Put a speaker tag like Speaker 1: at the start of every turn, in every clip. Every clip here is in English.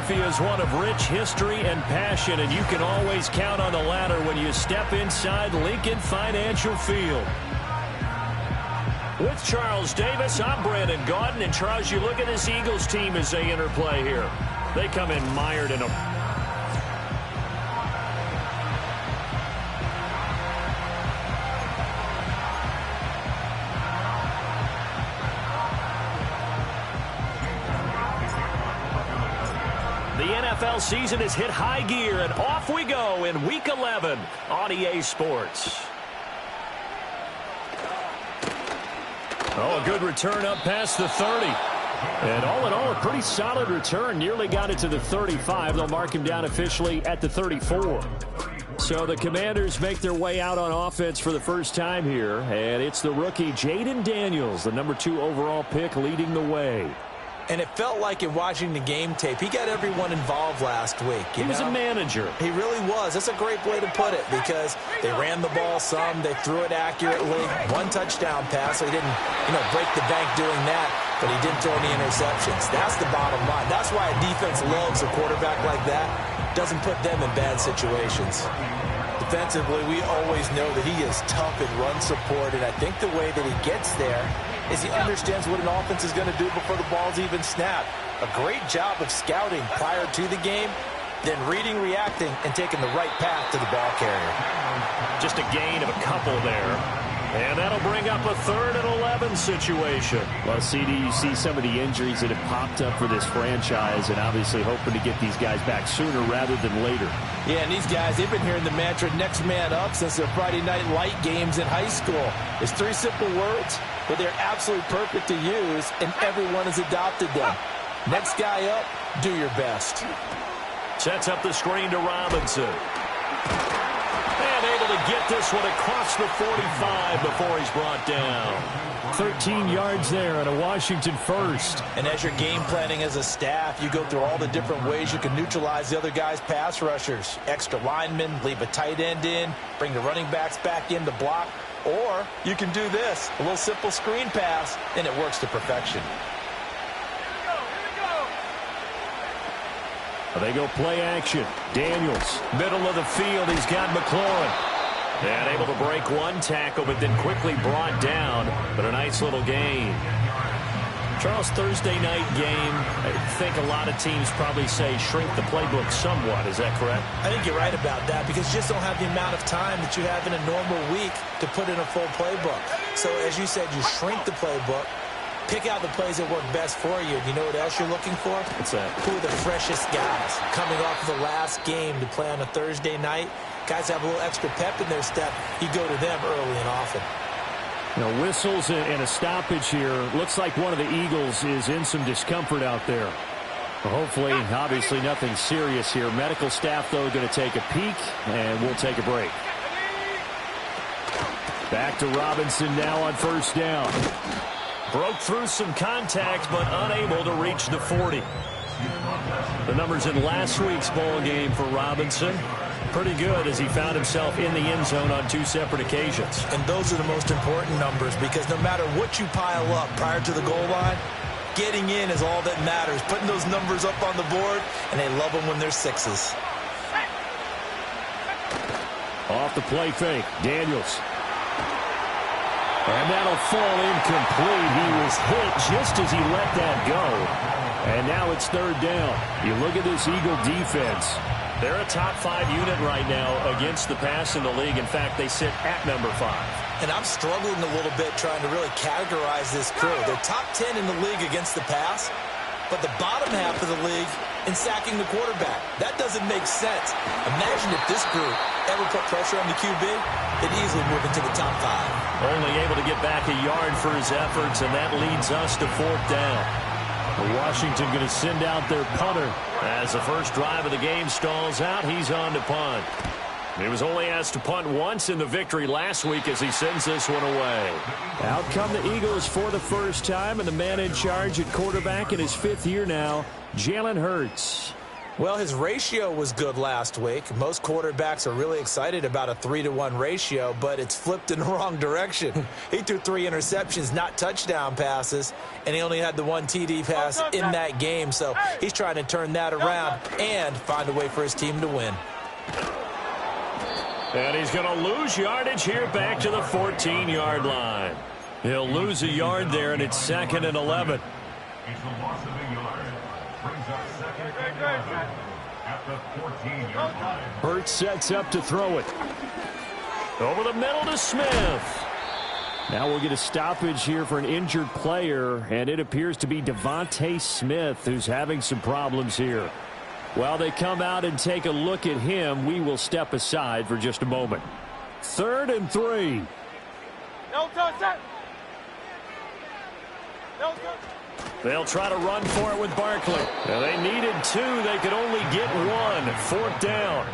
Speaker 1: Philadelphia is one of rich history and passion, and you can always count on the ladder when you step inside Lincoln Financial Field. With Charles Davis, I'm Brandon Gaudin. And, Charles, you look at this Eagles team as they interplay here. They come in mired in a... The NFL season has hit high gear, and off we go in Week 11 on EA Sports. Oh, a good return up past the 30. And all in all, a pretty solid return. Nearly got it to the 35. They'll mark him down officially at the 34. So the Commanders make their way out on offense for the first time here. And it's the rookie Jaden Daniels, the number 2 overall pick, leading the way.
Speaker 2: And it felt like in watching the game tape, he got everyone involved last week.
Speaker 1: He was a manager.
Speaker 2: He really was. That's a great way to put it because they ran the ball some. They threw it accurately. 1 touchdown pass. So he didn't, break the bank doing that, but he didn't throw any interceptions. That's the bottom line. That's why a defense loves a quarterback like that. Doesn't put them in bad situations. Defensively, we always know that he is tough in run support, and I think the way that he gets there is he understands what an offense is going to do before the ball's even snapped. A great job of scouting prior to the game, then reading, reacting, and taking the right path to the ball carrier.
Speaker 1: Just a gain of a couple there. And that'll bring up a 3rd and 11 situation.
Speaker 3: Well, CD, you see some of the injuries that have popped up for this franchise, and obviously hoping to get these guys back sooner rather than later.
Speaker 2: Yeah, and these guys, they've been hearing the mantra next man up since their Friday night light games in high school. It's 3 simple words, but they're absolutely perfect to use, and everyone has adopted them. Next guy up, do your best.
Speaker 1: Sets up the screen to Robinson. And able to get this one across the 45 before he's brought down.
Speaker 3: 13 yards there and a Washington first.
Speaker 2: And as you're game planning as a staff, you go through all the different ways you can neutralize the other guy's pass rushers. Extra linemen, leave a tight end in, bring the running backs back in to block. Or you can do this, a little simple screen pass, and it works to perfection.
Speaker 1: They go play action. Daniels, middle of the field. He's got McLaurin. And able to break 1 tackle, but then quickly brought down. But a nice little gain. Charles, Thursday night game, I think a lot of teams probably say shrink the playbook somewhat. Is that correct?
Speaker 2: I think you're right about that because you just don't have the amount of time that you have in a normal week to put in a full playbook. So as you said, you shrink the playbook. Pick out the plays that work best for you. You know what else you're looking for?
Speaker 1: What's that?
Speaker 2: Who are the freshest guys coming off of the last game to play on a Thursday night? Guys have a little extra pep in their step. You go to them early and often.
Speaker 3: Whistles and a stoppage here. Looks like one of the Eagles is in some discomfort out there. Hopefully, obviously nothing serious here. Medical staff, though, going to take a peek, and we'll take a break. Back to Robinson now on first down.
Speaker 1: Broke through some contact, but unable to reach the 40. The numbers in last week's ball game for Robinson, pretty good as he found himself in the end zone on 2 separate occasions.
Speaker 2: And those are the most important numbers because no matter what you pile up prior to the goal line, getting in is all that matters. Putting those numbers up on the board, and they love them when they're 6s.
Speaker 3: Off the play fake, Daniels. And that'll fall incomplete. He was hit just as he let that go. And now it's 3rd down. You look at this Eagle defense.
Speaker 1: They're a top 5 unit right now against the pass in the league. In fact, they sit at number 5.
Speaker 2: And I'm struggling a little bit trying to really categorize this crew. They're top 10 in the league against the pass, but the bottom half of the league in sacking the quarterback. That doesn't make sense. Imagine if this group ever put pressure on the QB, they'd easily move into the top 5.
Speaker 1: Only able to get back a yard for his efforts, and that leads us to 4th down.
Speaker 3: Washington going to send out their punter.
Speaker 1: As the first drive of the game stalls out, he's on to punt. He was only asked to punt once in the victory last week as he sends this one away.
Speaker 3: Out come the Eagles for the first time, and the man in charge at quarterback in his 5th year now, Jalen Hurts.
Speaker 2: Well, his ratio was good last week. Most quarterbacks are really excited about a 3-to-1 ratio, but it's flipped in the wrong direction. He threw 3 interceptions, not touchdown passes, and he only had the 1 TD pass in that game. So he's trying to turn that around and find a way for his team to win.
Speaker 1: And he's going to lose yardage here back to the 14-yard line. He'll lose a yard there, and it's 2nd and 11.
Speaker 4: It's a loss of a yard. Brings up 2nd and 11 at the 14-yard line.
Speaker 1: Hurts sets up to throw it. Over the middle to Smith. Now we'll get a stoppage here for an injured player, and it appears to be Devontae Smith who's having some problems here. While they come out and take a look at him, we will step aside for just a moment. 3rd and 3.
Speaker 5: No touch. No touch.
Speaker 1: They'll try to run for it with Barkley. Now they needed 2. They could only get 1. 4th down.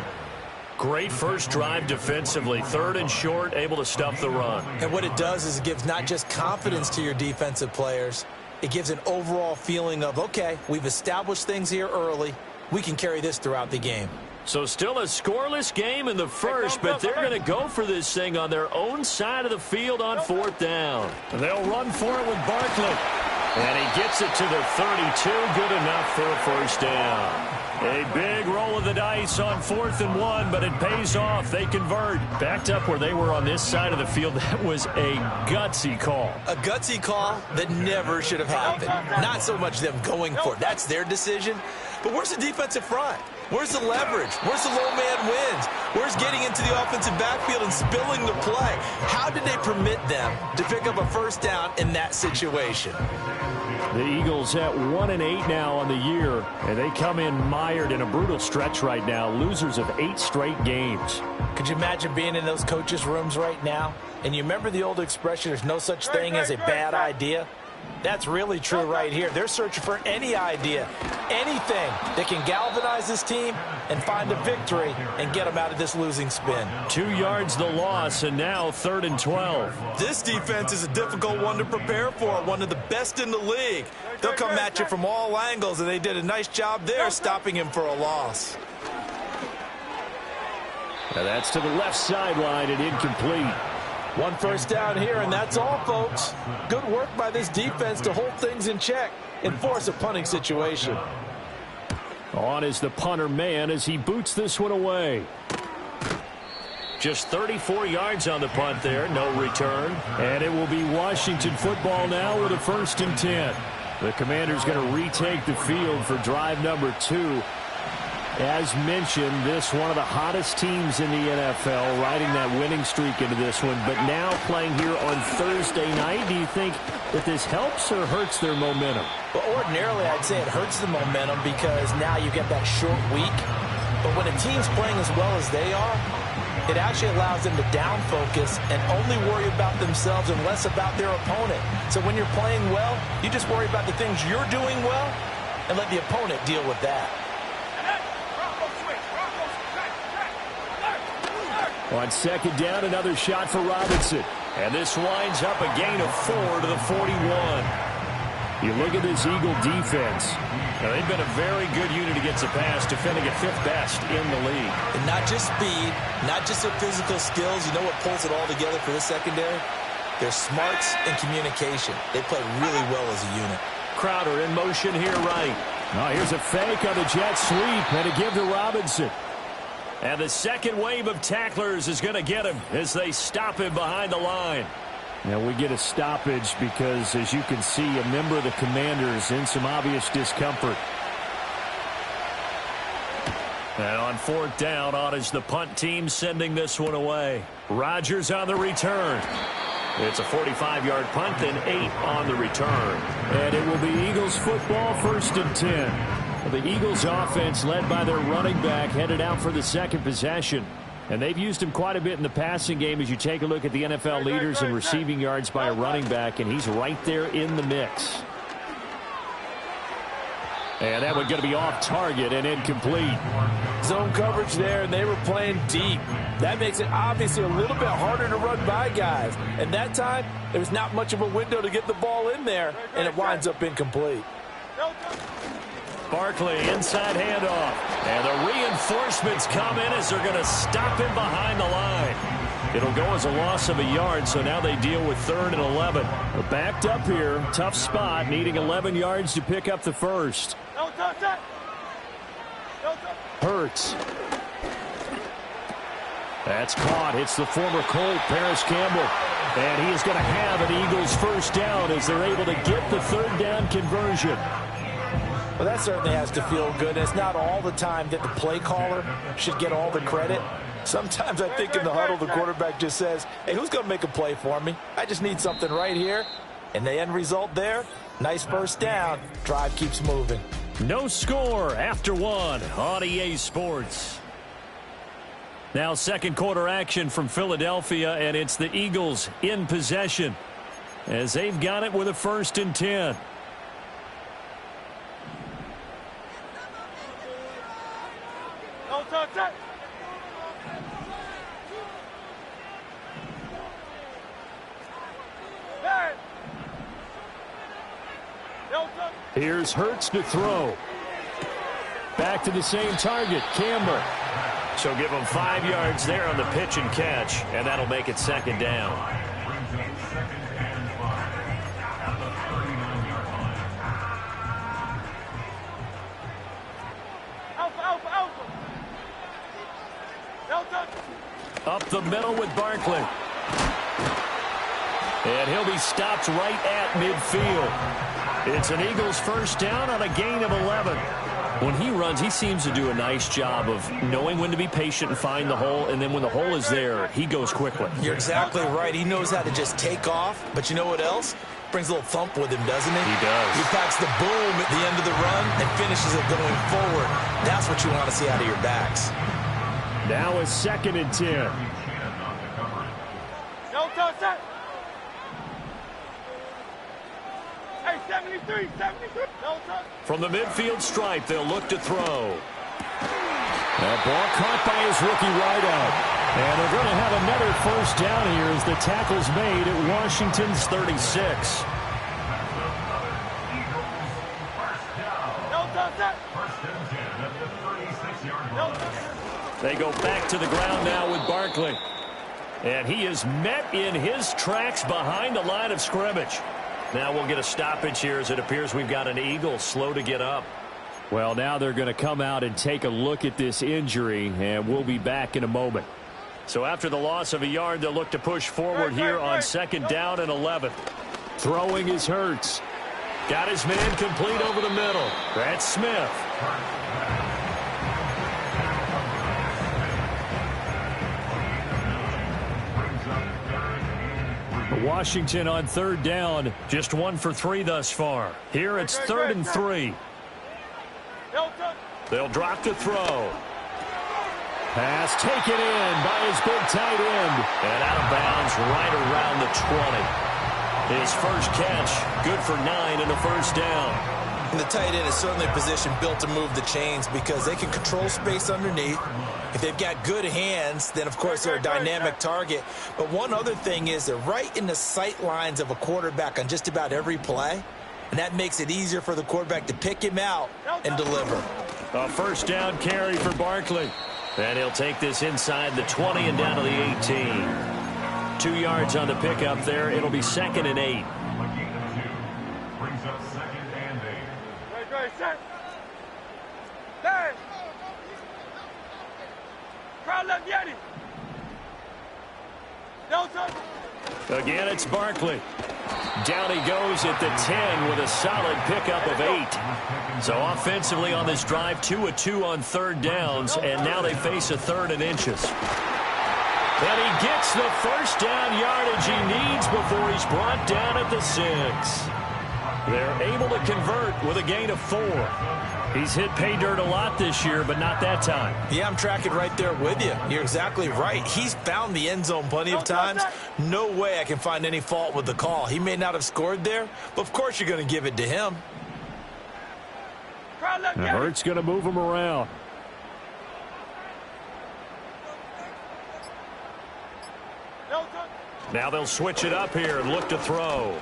Speaker 1: Great first drive defensively. 3rd and short, able to stuff the run.
Speaker 2: And what it does is it gives not just confidence to your defensive players, it gives an overall feeling of, okay, we've established things here early. We can carry this throughout the game.
Speaker 1: So still a scoreless game in the first, but they're going to go for this thing on their own side of the field on 4th down. They'll run for it with Barkley. And he gets it to the 32. Good enough for a first down. A big roll of the dice on 4th and 1, but it pays off. They convert. Backed up where they were on this side of the field. That was a gutsy call.
Speaker 2: A gutsy call that never should have happened. Not so much them going for it. That's their decision. But where's the defensive front? Where's the leverage? Where's the low man wins? Where's getting into the offensive backfield and spilling the play? How did they permit them to pick up a first down in that situation?
Speaker 1: The Eagles at 1-8 now on the year, and they come in mired in a brutal stretch right now, losers of 8 straight games.
Speaker 2: Could you imagine being in those coaches' rooms right now? And you remember the old expression, there's no such thing as a bad idea? That's really true right here. They're searching for any idea, anything that can galvanize this team and find a victory and get them out of this losing spin.
Speaker 1: 2 yards the loss, and now 3rd and 12.
Speaker 2: This defense is a difficult one to prepare for, one of the best in the league. They'll come at you from all angles, and they did a nice job there stopping him for a loss.
Speaker 1: Now that's to the left sideline and incomplete.
Speaker 2: 1 first down here, and that's all, folks. Good work by this defense to hold things in check and force a punting situation.
Speaker 1: On is the punter man as he boots this one away. Just 34 yards on the punt there, no return. And it will be Washington football now with a 1st and 10. The Commanders going to retake the field for drive number 2. As mentioned, this one of the hottest teams in the NFL, riding that winning streak into this one, but now playing here on Thursday night. Do you think that this helps or hurts their momentum?
Speaker 2: Well, ordinarily, I'd say it hurts the momentum because now you get that short week. But when a team's playing as well as they are, it actually allows them to down focus and only worry about themselves and less about their opponent. So when you're playing well, you just worry about the things you're doing well and let the opponent deal with that.
Speaker 1: On 2nd down, another shot for Robinson. And this winds up a gain of 4 to the 41. You look at this Eagle defense. Now, they've been a very good unit against the pass, defending at 5th best in the league.
Speaker 2: And not just speed, not just their physical skills. You know what pulls it all together for this secondary? Their smarts and communication. They play really well as a unit.
Speaker 1: Crowder in motion here right. Now, here's a fake on the jet sweep, and a give to Robinson. And the second wave of tacklers is going to get him as they stop him behind the line. Now we get a stoppage because, as you can see, a member of the Commanders in some obvious discomfort. And on 4th down, on is the punt team sending this one away. Rodgers on the return. It's a 45-yard punt, then 8 on the return. And it will be Eagles football, 1st and 10. The Eagles offense, led by their running back, headed out for the 2nd possession. And they've used him quite a bit in the passing game as you take a look at the NFL leaders in receiving yards by a running back, and he's right there in the mix. And that one going to be off target and incomplete.
Speaker 2: Zone coverage there, and they were playing deep. That makes it obviously a little bit harder to run by guys. And that time, there was not much of a window to get the ball in there, and it winds up incomplete.
Speaker 1: Barkley, inside handoff. And the reinforcements come in as they're going to stop him behind the line. It'll go as a loss of a yard, so now they deal with 3rd and 11. They're backed up here, tough spot, needing 11 yards to pick up the first. Hurts. That's caught. Hits the former Colt, Paris Campbell. And he is going to have an Eagles first down as they're able to get the 3rd down conversion.
Speaker 2: Well, that certainly has to feel good. It's not all the time that the play caller should get all the credit. Sometimes I think in the huddle, the quarterback just says, hey, who's going to make a play for me? I just need something right here. And the end result there, nice first down. Drive keeps moving.
Speaker 1: No score after 1 on EA Sports. Now second quarter action from Philadelphia, and it's the Eagles in possession as they've got it with a 1st and 10. Here's Hurts to throw. Back to the same target, Campbell. So give him 5 yards there on the pitch and catch, and that'll make it 2nd down. Up the middle with Barkley. And he'll be stopped right at midfield. It's an Eagles first down on a gain of 11. When he runs, he seems to do a nice job of knowing when to be patient and find the hole, and then when the hole is there, he goes quickly.
Speaker 2: You're exactly right. He knows how to just take off, but you know what else? Brings a little thump with him, doesn't he?
Speaker 1: He does.
Speaker 2: He packs the boom at the end of the run and finishes it going forward. That's what you want to see out of your backs.
Speaker 1: Now it's 2nd and 10.
Speaker 5: No touch that. Hey, 73. No touch.
Speaker 1: From the midfield stripe, they'll look to throw. That ball caught by his rookie wideout. And they're going to have another first down here as the tackle's made at Washington's 36.
Speaker 5: No touch that.
Speaker 1: They go back to the ground now with Barkley. And he is met in his tracks behind the line of scrimmage. Now we'll get a stoppage here as it appears we've got an Eagle slow to get up. Well, now they're going to come out and take a look at this injury, and we'll be back in a moment. So after the loss of a yard, they'll look to push forward here on 2nd down and 11. Throwing is Hurts. Got his man complete over the middle. That's Smith. Washington on 3rd down, just 1 for 3 thus far. Here it's 3rd and 3. They'll drop to throw. Pass taken in by his big tight end. And out of bounds right around the 20. His first catch, good for 9 and a first down.
Speaker 2: And the tight end is certainly a position built to move the chains because they can control space underneath. If they've got good hands, then, of course, they're a dynamic target. But one other thing is they're right in the sight lines of a quarterback on just about every play. And that makes it easier for the quarterback to pick him out and deliver.
Speaker 1: A first down carry for Barkley. And he'll take this inside the 20 and down to the 18. 2 yards on the pickup there. It'll be 2nd and 8.
Speaker 4: Brings up 2nd and 8.
Speaker 5: Right, set. There. Crowd left Yeti. No touch.
Speaker 1: Again, it's Barkley. Down he goes at the 10 with a solid pickup of 8. So offensively on this drive, 2 of 2 on 3rd downs, and now they face a 3rd and inches. And he gets the first down yardage he needs before he's brought down at the 6. They're able to convert with a gain of 4. He's hit pay dirt a lot this year, but not that time.
Speaker 2: Yeah, I'm tracking right there with you. You're exactly right. He's found the end zone plenty of times. No way I can find any fault with the call. He may not have scored there, but of course you're going to give it to him.
Speaker 1: And Hurts going to move him around. Now they'll switch it up here and look to throw.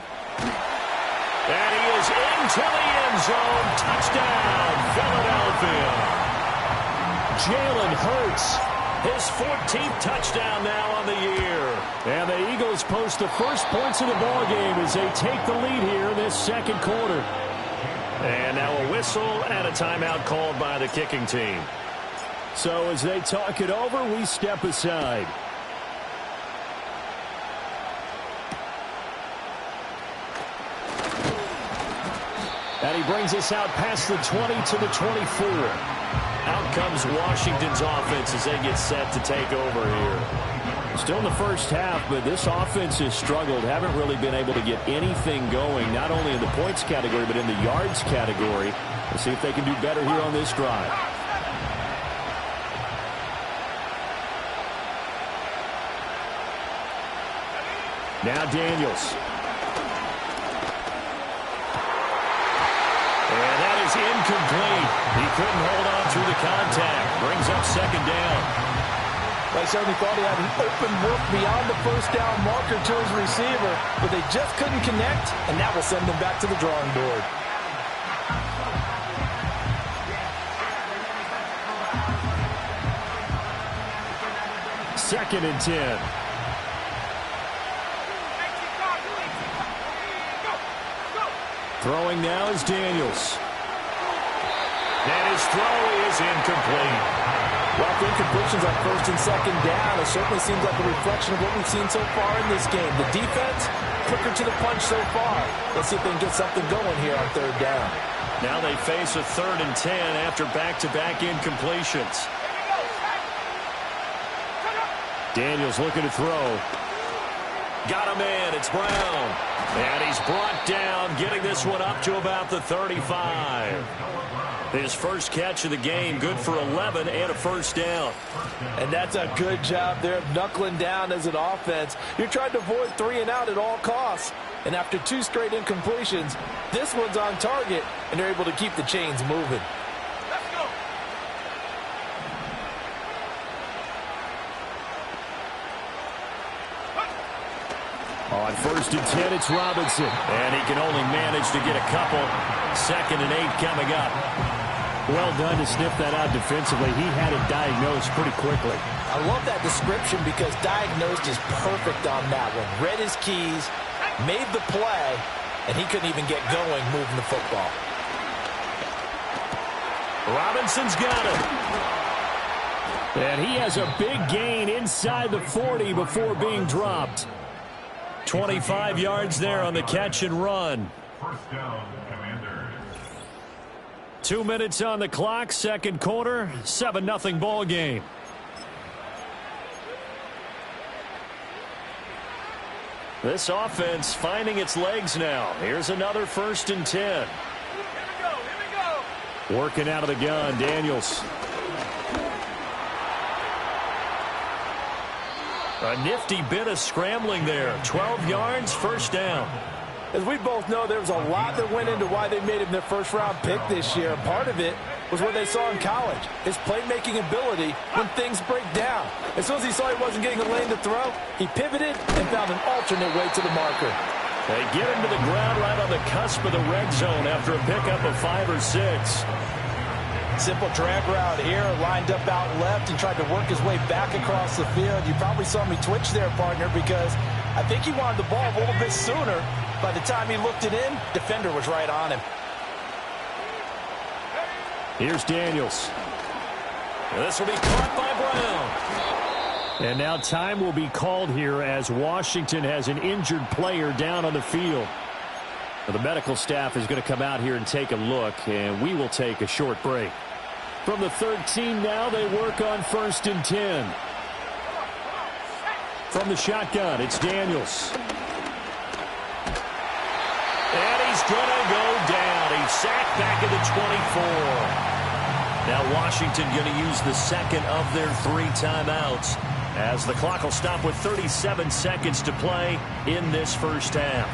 Speaker 1: And he is into the end zone. Touchdown, Philadelphia. Jalen Hurts, his 14th touchdown now on the year. And the Eagles post the first points of the ballgame as they take the lead here in this second quarter. And now a whistle and a timeout called by the kicking team. So as they talk it over, we step aside. And he brings us out past the 20 to the 24. Out comes Washington's offense as they get set to take over here. Still in the first half, but this offense has struggled. Haven't really been able to get anything going, not only in the points category, but in the yards category. Let's see if they can do better here on this drive. Now Daniels. And that is incomplete. He couldn't hold on through the contact. Brings up second down.
Speaker 2: They certainly thought he had an open look beyond the first down marker to his receiver, but they just couldn't connect, and that will send them back to the drawing board.
Speaker 1: Second and 10. Throwing now is Daniels. And his throw is incomplete.
Speaker 2: Well, incompletions on first and second down, it certainly seems like a reflection of what we've seen so far in this game. The defense, quicker to the punch so far. Let's see if they can get something going here on third down.
Speaker 1: Now they face a 3rd and 10 after back-to-back incompletions. Daniels looking to throw. Got him in. It's Brown. And he's brought down, getting this one up to about the 35. His first catch of the game, good for 11 and a first down.
Speaker 2: And that's a good job there of knuckling down as an offense. You're trying to avoid 3 and out at all costs. And after 2 straight incompletions, this one's on target, and they're able to keep the chains moving.
Speaker 1: On 1st and 10, it's Robinson. And he can only manage to get a couple. 2nd and 8 coming up. Well done to sniff that out defensively. He had it diagnosed pretty quickly.
Speaker 2: I love that description because diagnosed is perfect on that one. Read his keys, made the play, and he couldn't even get going moving the football.
Speaker 1: Robinson's got it. And he has a big gain inside the 40 before being dropped. 25 yards there on the catch and run.
Speaker 4: First down, Commanders.
Speaker 1: 2 minutes on the clock, second quarter, 7-0 ball game. This offense finding its legs now. Here's another 1st and 10.
Speaker 5: Here we go.
Speaker 1: Working out of the gun, Daniels. A nifty bit of scrambling there. 12 yards, first down.
Speaker 2: As we both know, there was a lot that went into why they made him their first-round pick this year. Part of it was what they saw in college, his playmaking ability when things break down. As soon as he saw he wasn't getting a lane to throw, he pivoted and found an alternate way to the marker.
Speaker 1: They get him to the ground right on the cusp of the red zone after a pickup of 5 or 6.
Speaker 2: Simple drag route here, lined up out left and tried to work his way back across the field. You probably saw me twitch there, partner, because I think he wanted the ball a little bit sooner. By the time he looked it in, defender was right on him.
Speaker 1: Here's Daniels. And this will be caught by Brown. And now time will be called here as Washington has an injured player down on the field. Well, the medical staff is going to come out here and take a look, and we will take a short break. From the 13 now, they work on 1st and 10. From the shotgun, it's Daniels. And he's going to go down. He's sacked back at the 24. Now Washington going to use the second of their 3 timeouts as the clock will stop with 37 seconds to play in this first half.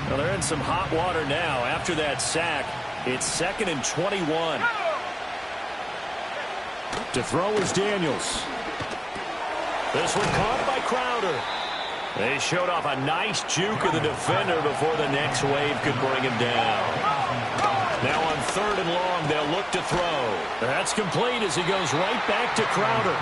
Speaker 1: Well, they're in some hot water now. After that sack, it's 2nd and 21. To throw is Daniels. This one caught by Crowder. They showed off a nice juke of the defender before the next wave could bring him down. Now on 3rd and long, they'll look to throw. That's complete as he goes right back to Crowder.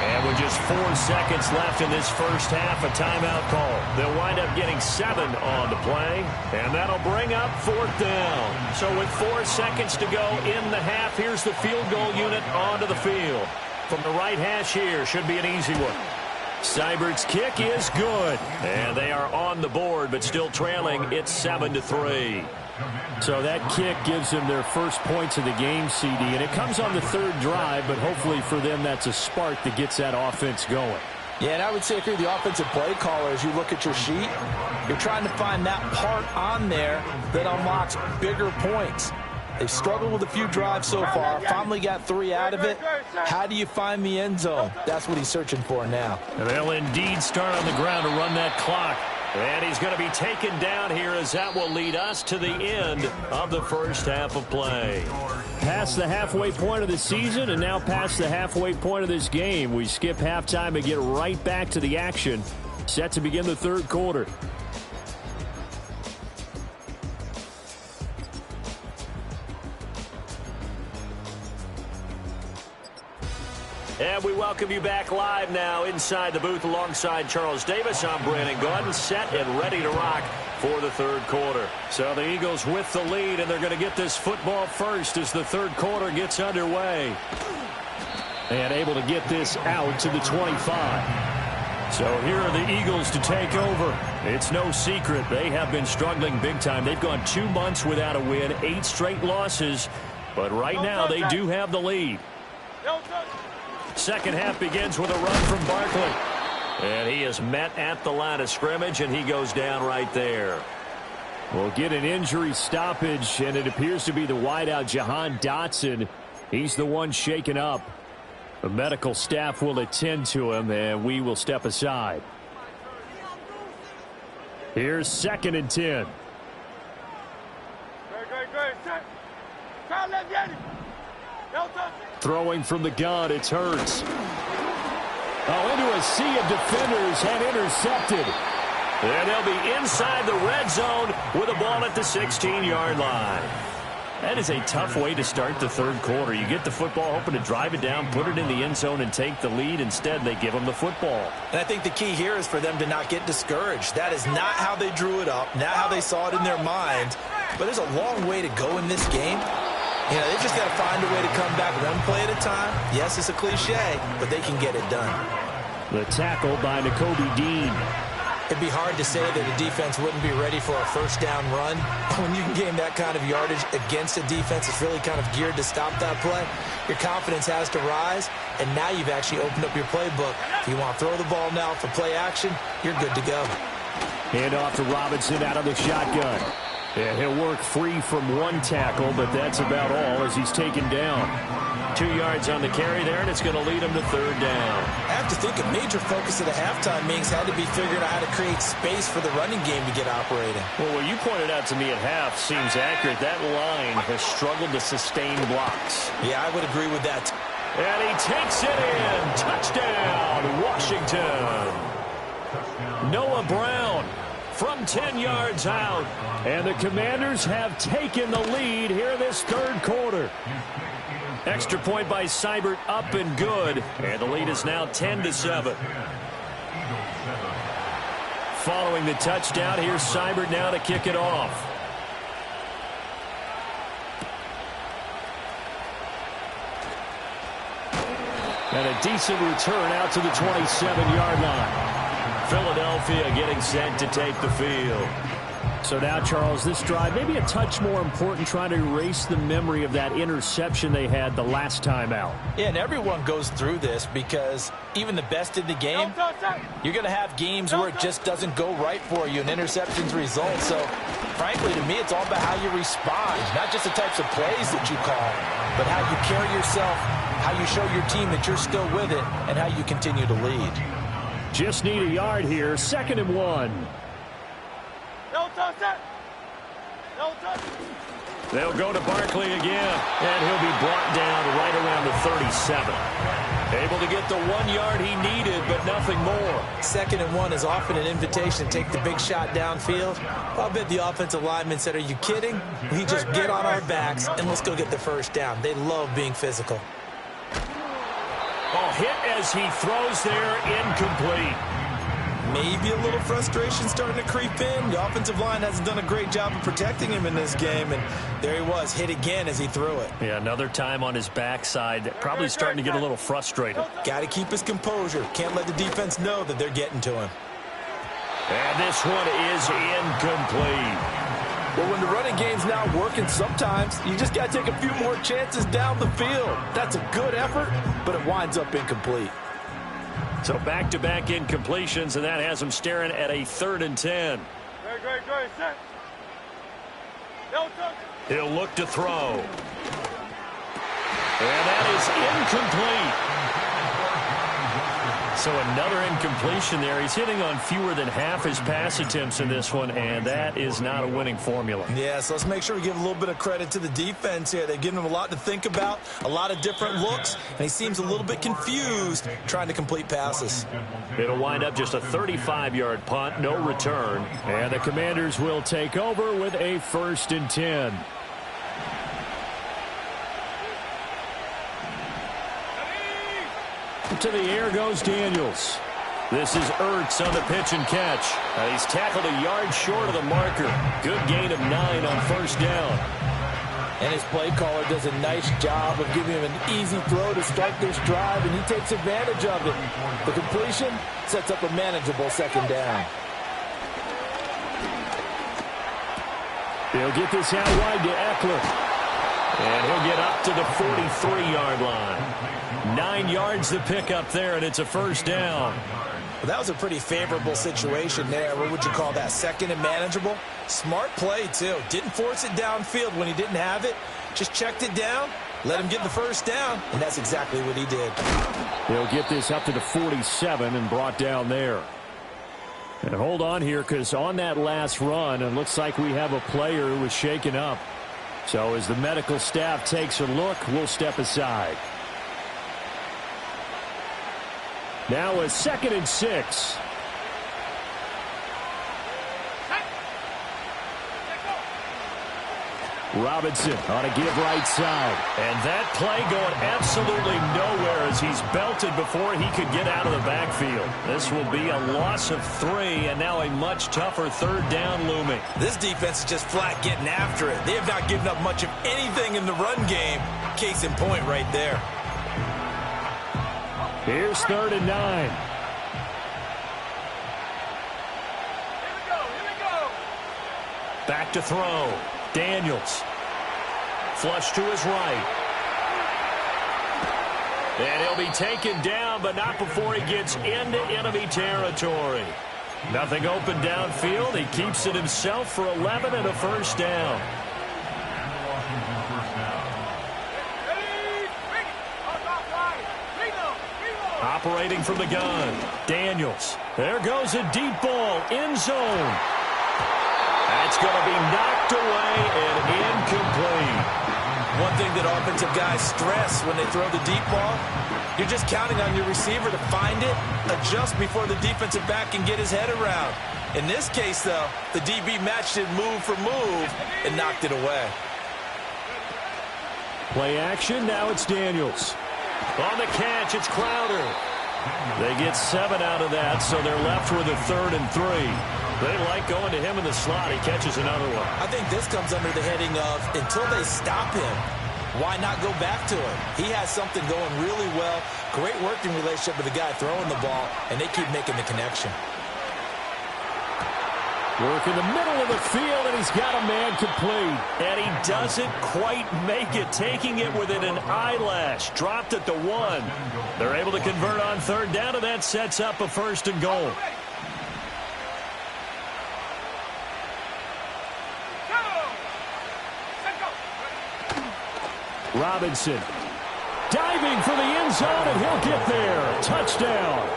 Speaker 1: And with just 4 seconds left in this first half, a timeout call. They'll wind up getting 7 on the play, and that'll bring up 4th down. So with 4 seconds to go in the half, here's the field goal unit onto the field. From the right hash here, should be an easy one. Seibert's kick is good, and they are on the board, but still trailing. It's 7-3. So that kick gives them their first points of the game, CD, and it comes on the 3rd drive, but hopefully for them that's a spark that gets that offense going.
Speaker 2: Yeah, and I would say if you're the offensive play caller, as you look at your sheet, you're trying to find that part on there that unlocks bigger points. They've struggled with a few drives so far, finally got 3 out of it. How do you find the end zone? That's what he's searching for now.
Speaker 1: And they'll indeed start on the ground to run that clock. And he's going to be taken down here as that will lead us to the end of the first half of play. Past the halfway point of the season and now past the halfway point of this game. We skip halftime and get right back to the action. Set to begin the 3rd quarter. And we welcome you back live now inside the booth alongside Charles Davis. I'm Brandon Gordon, set and ready to rock for the 3rd quarter. So the Eagles with the lead, and they're going to get this football first as the 3rd quarter gets underway. And able to get this out to the 25. So here are the Eagles to take over. It's no secret they have been struggling big time. They've gone 2 months without a win, 8 straight losses. But right now they do have the lead. Second half begins with a run from Barkley. And he is met at the line of scrimmage, and he goes down right there. We'll get an injury stoppage, and it appears to be the wideout, Jahan Dotson. He's the one shaken up. The medical staff will attend to him, and we will step aside. Here's 2nd and 10. Throwing from the gun, it's Hurts. Oh, into a sea of defenders and intercepted. And they'll be inside the red zone with a ball at the 16-yard line. That is a tough way to start the 3rd quarter. You get the football, hoping to drive it down, put it in the end zone, and take the lead. Instead, they give them the football.
Speaker 2: And I think the key here is for them to not get discouraged. That is not how they drew it up, not how they saw it in their mind. But there's a long way to go in this game. You know, they've just got to find a way to come back one play at a time. Yes, it's a cliche, but they can get it done.
Speaker 1: The tackle by Nakobe Dean.
Speaker 2: It'd be hard to say that a defense wouldn't be ready for a 1st down run. When you can gain that kind of yardage against a defense that's really kind of geared to stop that play, your confidence has to rise, and now you've actually opened up your playbook. If you want to throw the ball now for play action, you're good to go.
Speaker 1: Hand off to Robinson out of the shotgun. Yeah, he'll work free from one tackle, but that's about all as he's taken down. 2 yards on the carry there, and it's going to lead him to 3rd down.
Speaker 2: I have to think a major focus of the halftime meetings had to be figuring out how to create space for the running game to get operating.
Speaker 1: Well, what you pointed out to me at half seems accurate. That line has struggled to sustain blocks.
Speaker 2: Yeah, I would agree with that.
Speaker 1: And he takes it in. Touchdown, Washington. Noah Brown from 10 yards out. And the Commanders have taken the lead here in this 3rd quarter. Extra point by Seibert, up and good. And the lead is now 10-7. Following the touchdown, here's Seibert now to kick it off. And a decent return out to the 27-yard line. Philadelphia getting set to take the field. So now, Charles, this drive maybe a touch more important, trying to erase the memory of that interception they had the last time out.
Speaker 2: Yeah, and everyone goes through this because even the best in the game, you're going to have games where it just doesn't go right for you and interceptions result. So, frankly, to me, it's all about how you respond, not just the types of plays that you call, but how you carry yourself, how you show your team that you're still with it, and how you continue to lead.
Speaker 1: Just need a yard here, 2nd and 1. They'll go to Barkley again, and he'll be brought down right around the 37. Able to get the 1 yard he needed, but nothing more.
Speaker 2: 2nd and 1 is often an invitation to take the big shot downfield. I'll bet the offensive lineman said, are you kidding? We just get on our backs and let's go get the first down. They love being physical.
Speaker 1: Oh, hit as he throws there, incomplete.
Speaker 2: Maybe a little frustration starting to creep in. The offensive line hasn't done a great job of protecting him in this game, and there he was, hit again as he threw it.
Speaker 1: Yeah, another time on his backside, probably starting to get a little frustrated.
Speaker 2: Got to keep his composure. Can't let the defense know that they're getting to him.
Speaker 1: And this one is incomplete.
Speaker 6: Well, when the running game's not working, sometimes you just got to take a few more chances down the field. That's a good effort, but it winds up incomplete.
Speaker 1: So back-to-back incompletions, and that has him staring at a 3rd and 10.
Speaker 5: Great, set.
Speaker 1: He'll look to throw. And that is incomplete. So another incompletion there. He's hitting on fewer than half his pass attempts in this one, and that is not a winning formula.
Speaker 2: Yeah, so let's make sure we give a little bit of credit to the defense here. They've given him a lot to think about, a lot of different looks, and he seems a little bit confused trying to complete passes.
Speaker 1: It'll wind up just a 35-yard punt, no return.
Speaker 3: And the Commanders will take over with a 1st and 10. To the air goes Daniels. This is Ertz on the pitch and catch. He's tackled a yard short of the marker. Good gain of 9 on 1st down.
Speaker 6: And his play caller does a nice job of giving him an easy throw to start this drive, and he takes advantage of it. The completion sets up a manageable 2nd down.
Speaker 3: He'll get this out wide to Eckler.
Speaker 1: And he'll get up to the 43-yard line. 9 yards to pick up there, and it's a 1st down.
Speaker 2: Well, that was a pretty favorable situation there. What would you call that? 2nd and manageable? Smart play, too. Didn't force it downfield when he didn't have it. Just checked it down, let him get the 1st down, and that's exactly what he did.
Speaker 3: He'll get this up to the 47 and brought down there. And hold on here, because on that last run, it looks like we have a player who was shaken up. So as the medical staff takes a look, we'll step aside. Now a 2nd and 6. Robinson on a give right side.
Speaker 1: And that play going absolutely nowhere as he's belted before he could get out of the backfield. This will be a loss of 3, and now a much tougher 3rd down looming.
Speaker 2: This defense is just flat getting after it. They have not given up much of anything in the run game. Case in point right there.
Speaker 3: Here's 3rd and 9.
Speaker 1: Back to throw. Daniels. Flush to his right. And he'll be taken down, but not before he gets into enemy territory. Nothing open downfield. He keeps it himself for 11 and a 1st down. Operating from the gun. Daniels. There goes a deep ball. End zone. That's going to be knocked away and incomplete.
Speaker 2: One thing that offensive guys stress when they throw the deep ball, you're just counting on your receiver to find it, adjust before the defensive back can get his head around. In this case, though, the DB matched it move for move and knocked it away.
Speaker 3: Play action, now it's Daniels.
Speaker 1: On the catch, it's Crowder. They get 7 out of that, so they're left with a 3rd and 3. They like going to him in the slot. He catches another one.
Speaker 2: I think this comes under the heading of, until they stop him, why not go back to him? He has something going really well. Great working relationship with the guy throwing the ball, and they keep making the connection.
Speaker 3: Work in the middle of the field, and he's got a man complete.
Speaker 1: And he doesn't quite make it, taking it within an eyelash. Dropped at the 1. They're able to convert on 3rd down, and that sets up a 1st and goal. Robinson diving for the end zone, and he'll get there. Touchdown.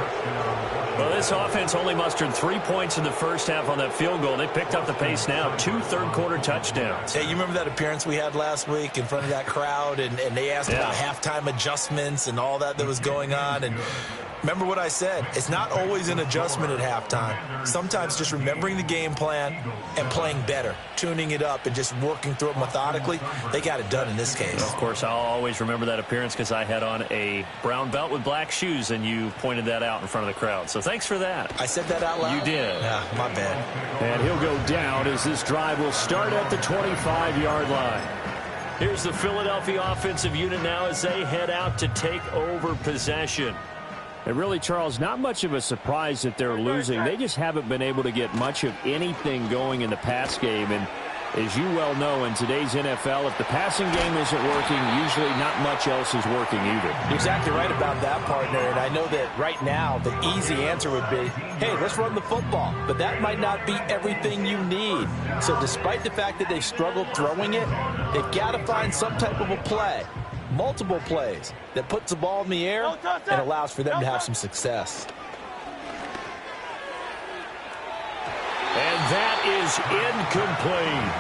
Speaker 1: Well, this offense only mustered 3 points in the first half on that field goal. They picked up the pace now. 2 third-quarter touchdowns.
Speaker 2: Hey, you remember that appearance we had last week in front of that crowd, and they asked about halftime adjustments and all that was going on, and remember what I said. It's not always an adjustment at halftime. Sometimes just remembering the game plan and playing better, tuning it up and just working through it methodically. They got it done in this case.
Speaker 1: Of course, I'll always remember that appearance because I had on a brown belt with black shoes, and you pointed that out in front of the crowd. So thanks for that.
Speaker 2: I said that out loud?
Speaker 1: You did.
Speaker 2: Yeah, my bad.
Speaker 1: And he'll go down as this drive will start at the 25-yard line. Here's the Philadelphia offensive unit now as they head out to take over possession. And really, Charles, not much of a surprise that they're losing. They just haven't been able to get much of anything going in the pass game. And as you well know, in today's NFL, if the passing game isn't working, usually not much else is working either.
Speaker 6: You're exactly right about that, partner. And I know that right now the easy answer would be, hey, let's run the football. But that might not be everything you need. So despite the fact that they've struggled throwing it, they've got to find some type of a play. Multiple plays that puts the ball in the air and allows for them to have some success.
Speaker 1: And that is incomplete.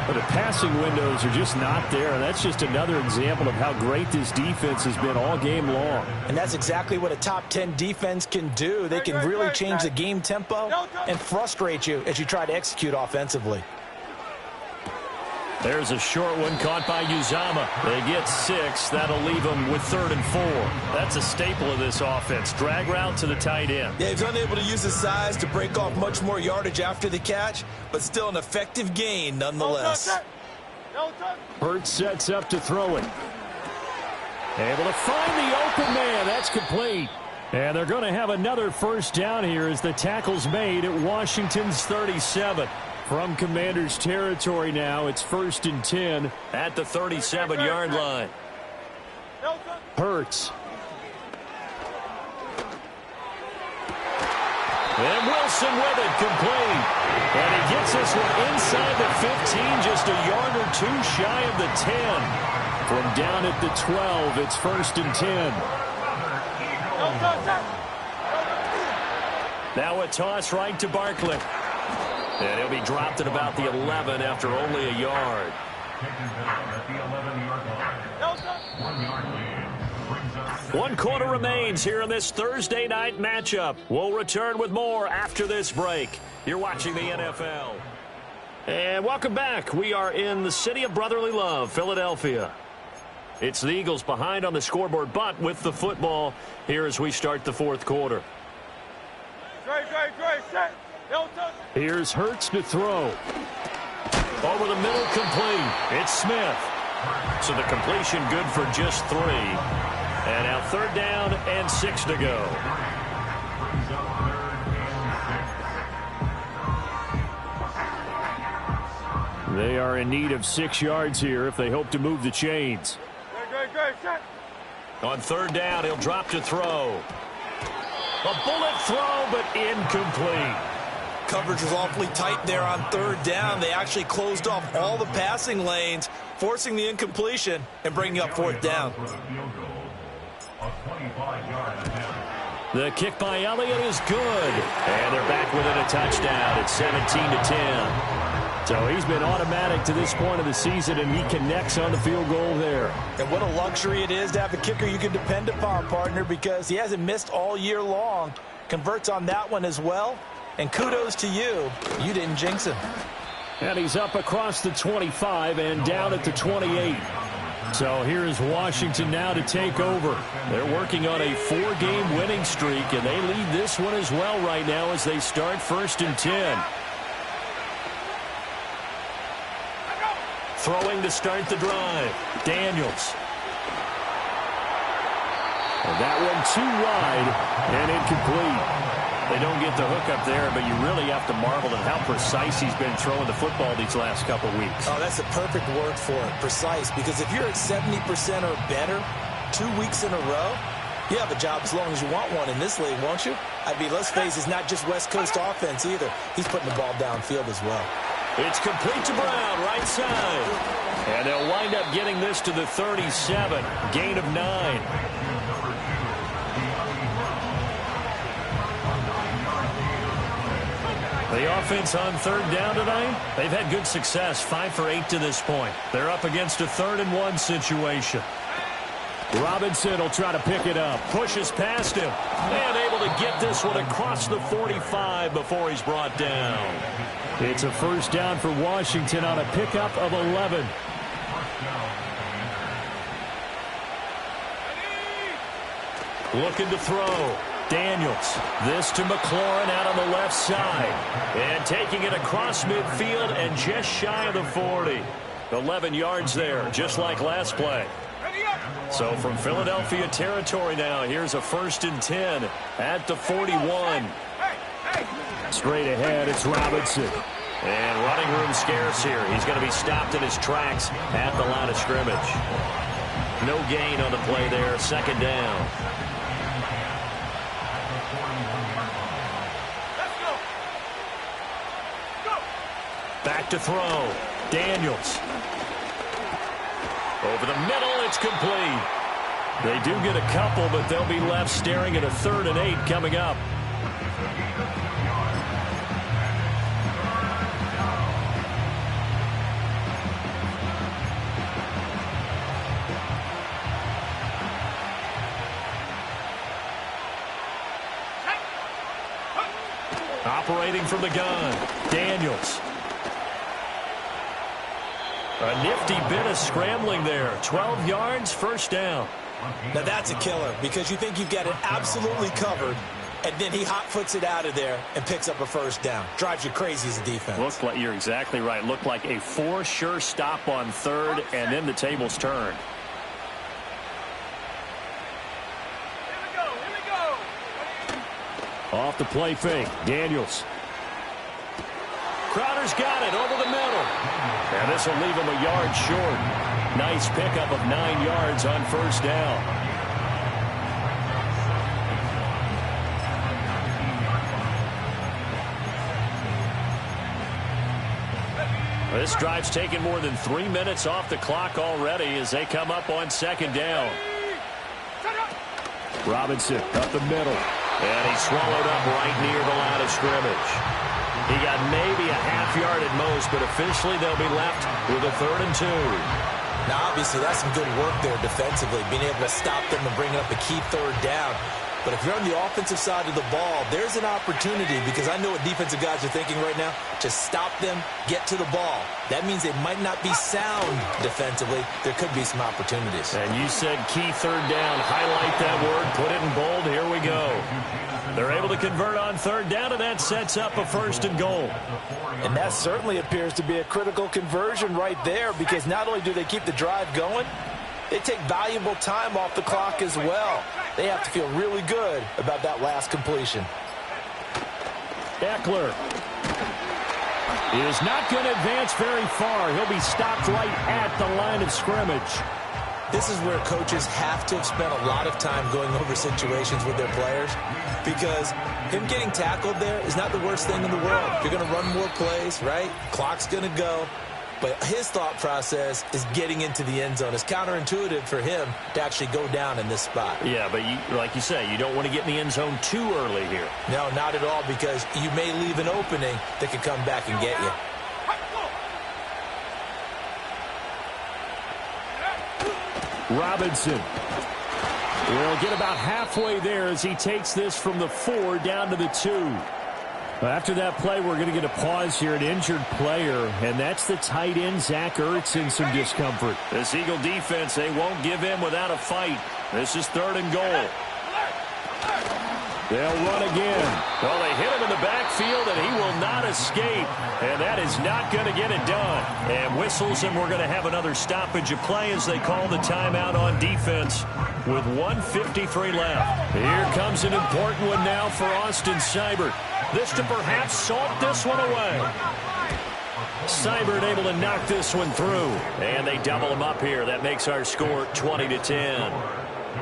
Speaker 1: But the passing windows are just not there. And that's just another example of how great this defense has been all game long.
Speaker 2: And that's exactly what a top 10 defense can do. They can really change the game tempo and frustrate you as you try to execute offensively.
Speaker 1: There's a short one caught by Uzama. They get 6. That'll leave them with 3rd and 4. That's a staple of this offense. Drag route to the tight end.
Speaker 2: Yeah, he's unable to use his size to break off much more yardage after the catch, but still an effective gain nonetheless.
Speaker 1: Hurts sets up to throw it. Able to find the open man. That's complete. And they're going to have another first down here as the tackle's made at Washington's 37. From Commanders territory now, it's 1st and 10 at the 37-yard line. Hurts. And Wilson with it, complete. And he gets this one inside the 15, just a yard or 2 shy of the 10. From down at the 12, it's 1st and 10. Now a toss right to Barkley. And he'll be dropped at about the 11 after only a yard. One quarter remains here in this Thursday night matchup. We'll return with more after this break. You're watching the NFL. And welcome back. We are in the city of brotherly love, Philadelphia. It's the Eagles behind on the scoreboard, but with the football here as we start the 4th quarter.
Speaker 5: Set.
Speaker 1: Here's Hurts to throw. Over the middle, complete. It's Smith. So the completion good for just 3. And now 3rd down and 6 to go. They are in need of 6 yards here if they hope to move the chains. On 3rd down, he'll drop to throw. A bullet throw, but incomplete.
Speaker 2: Coverage was awfully tight there on 3rd down. They actually closed off all the passing lanes, forcing the incompletion and bringing up 4th down.
Speaker 1: The kick by Elliott is good. And they're back within a touchdown. It's 17-10. So he's been automatic to this point of the season, and he connects on the field goal there. And what a luxury it is to have a kicker you can depend upon, partner, because he hasn't missed all year long. Converts on that one as well. And kudos to you. You didn't jinx him. And he's up across the 25 and down at the 28. So here's Washington now to take over. They're working on a 4-game winning streak, and they lead this one as well right now as they start 1st and 10. Throwing to start the drive. Daniels. And that one too wide and incomplete. They don't get the hook up there, but you really have to marvel at how precise he's been throwing the football these last couple weeks.
Speaker 2: Oh, that's the perfect word for it, precise, because if you're at 70% or better 2 weeks in a row, you have a job as long as you want one in this league, won't you? I mean, let's face it, it's not just West Coast offense either. He's putting the ball downfield as well.
Speaker 1: It's complete to Brown, right side. And they'll wind up getting this to the 37. Gain of 9. The offense on third down tonight, they've had good success, 5 for 8 to this point. They're up against a 3rd and 1 situation.
Speaker 3: Robinson will try to pick it up.
Speaker 1: Pushes past him. And able to get this one across the 45 before he's brought down.
Speaker 3: It's a first down for Washington on a pickup of 11.
Speaker 1: Looking to throw. Daniels. This to McLaurin out on the left side. And taking it across midfield and just shy of the 40. 11 yards there, just like last play. So from Philadelphia territory now, here's a 1st and 10 at the 41.
Speaker 3: Straight ahead, it's Robinson.
Speaker 1: And running room scarce here. He's going to be stopped in his tracks at the line of scrimmage. No gain on the play there, 2nd down. Back to throw. Daniels. Over the middle, it's complete. They do get a couple, but they'll be left staring at a 3rd and 8 coming up. Operating from the gun, Daniels. A nifty bit of scrambling there. 12 yards, 1st down.
Speaker 6: Now that's a killer because you think you've got it absolutely covered, and then he hot-foots it out of there and picks up a 1st down. Drives you crazy as a defense.
Speaker 1: Looks like you're exactly right. Looked like a 4 sure stop on 3rd, and then the tables turned.
Speaker 5: Here we go.
Speaker 3: Off the play fake, Daniels.
Speaker 1: Crowder's got it over the middle. And this will leave him a yard short. Nice pickup of 9 yards on 1st down. This drive's taken more than 3 minutes off the clock already as they come up on 2nd down.
Speaker 3: Robinson up the middle.
Speaker 1: And he's swallowed up right near the line of scrimmage. He got maybe a half yard at most, but officially they'll be left with a 3rd and 2.
Speaker 6: Now, obviously, that's some good work there defensively, being able to stop them and bring up a key 3rd down. But if you're on the offensive side of the ball, there's an opportunity because I know what defensive guys are thinking right now. Just stop them, get to the ball. That means they might not be sound defensively. There could be some opportunities.
Speaker 1: And you said key 3rd down. Highlight that word. Put it in bold. Here we go. They're able to convert on 3rd down, and that sets up a 1st and goal.
Speaker 6: And that certainly appears to be a critical conversion right there because not only do they keep the drive going, they take valuable time off the clock as well. They have to feel really good about that last completion.
Speaker 3: Eckler is not going to advance very far. He'll be stopped right at the line of scrimmage.
Speaker 6: This is where coaches have to have spent a lot of time going over situations with their players because him getting tackled there is not the worst thing in the world. You're going to run more plays, right? Clock's going to go. But his thought process is getting into the end zone. It's counterintuitive for him to actually go down in this spot.
Speaker 1: Yeah, but like you say, you don't want to get in the end zone too early here.
Speaker 6: No, not at all, because you may leave an opening that could come back and get you.
Speaker 3: Robinson will get about halfway there as he takes this from the 4 down to the 2. After that play, we're going to get a pause here, an injured player, and that's the tight end, Zach Ertz, in some discomfort.
Speaker 1: This Eagle defense, they won't give in without a fight. This is 3rd and goal.
Speaker 3: They'll run again.
Speaker 1: Well, they hit him in the backfield, and he will not escape. And that is not going to get it done. And whistles, and we're going to have another stoppage of play as they call the timeout on defense with 1:53 left. Here comes an important one now for Austin Seibert. This to perhaps salt this one away. Seibert able to knock this one through. And they double him up here. That makes our score 20-10.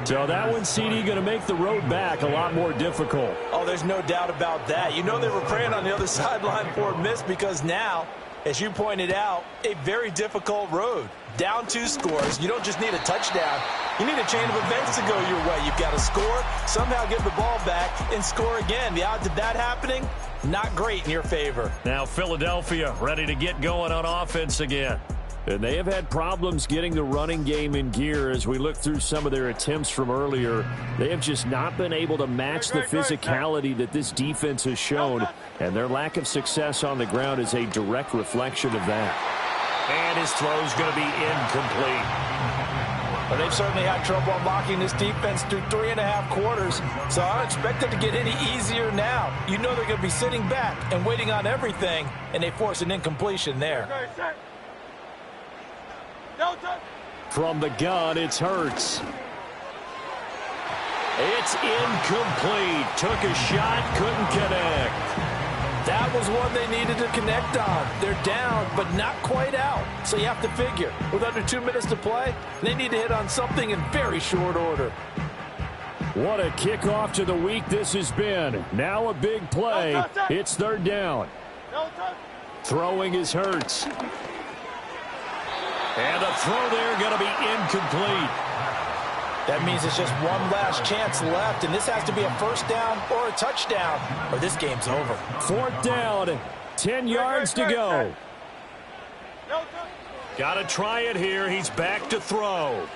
Speaker 3: So that one, CD, going to make the road back a lot more difficult.
Speaker 6: Oh, there's no doubt about that. You know they were praying on the other sideline for a miss because now As you pointed out, a very difficult road. Down 2 scores. You don't just need a touchdown. You need a chain of events to go your way. You've got to score, somehow get the ball back, and score again. The odds of that happening, not great in your favor.
Speaker 3: Now Philadelphia ready to get going on offense again.
Speaker 1: And they have had problems getting the running game in gear as we look through some of their attempts from earlier. They have just not been able to match the physicality that this defense has shown, and their lack of success on the ground is a direct reflection of that.
Speaker 3: And his throw's going to be incomplete.
Speaker 6: Well, they've certainly had trouble unlocking this defense through 3.5 quarters, so I don't expect it to get any easier now. You know they're going to be sitting back and waiting on everything, and they force an incompletion there.
Speaker 1: From the gun, it's Hurts. It's incomplete. Took a shot, couldn't connect.
Speaker 6: That was one they needed to connect on. They're down, but not quite out. So you have to figure, with under 2 minutes to play, they need to hit on something in very short order.
Speaker 1: What a kickoff to the week this has been. Now a big play. It's 3rd down. Throwing is Hurts.
Speaker 3: And the throw there going to be incomplete.
Speaker 6: That means it's just one last chance left, and this has to be a 1st down or a touchdown, or this game's over.
Speaker 1: 4th down, 10 yards to go.
Speaker 3: Got to try it here. He's back to throw.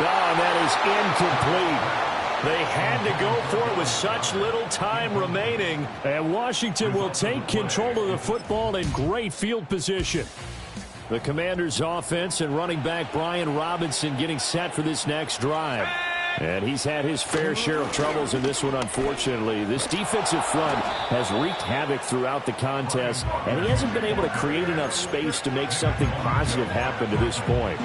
Speaker 1: Oh, that is incomplete. They had to go for it with such little time remaining, and Washington will take control of the football in great field position. The Commanders' offense and running back Brian Robinson getting set for this next drive. And he's had his fair share of troubles in this one, unfortunately. This defensive front has wreaked havoc throughout the contest, and he hasn't been able to create enough space to make something positive happen to this point.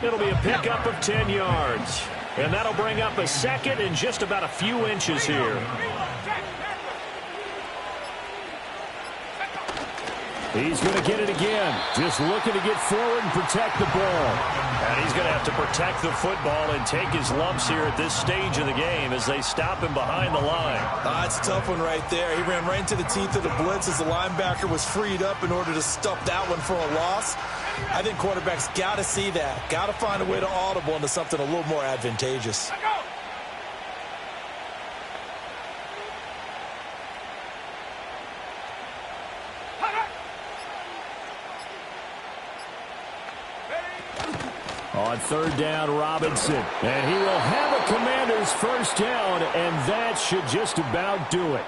Speaker 3: It'll be a pickup of 10 yards. And that'll bring up a 2nd and just about a few inches here.
Speaker 1: He's going to get it again. Just looking to get forward and protect the ball.
Speaker 3: And he's going to have to protect the football and take his lumps here at this stage of the game as they stop him behind the line.
Speaker 2: It's a tough one right there. He ran right into the teeth of the blitz as the linebacker was freed up in order to stuff that one for a loss. I think quarterbacks got to see that. Got to find a way to audible into something a little more advantageous.
Speaker 1: On 3rd down, Robinson. And he will have a Commanders 1st down, and that should just about do it.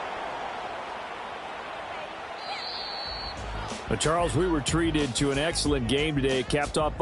Speaker 1: But Charles, we were treated to an excellent game today, capped off by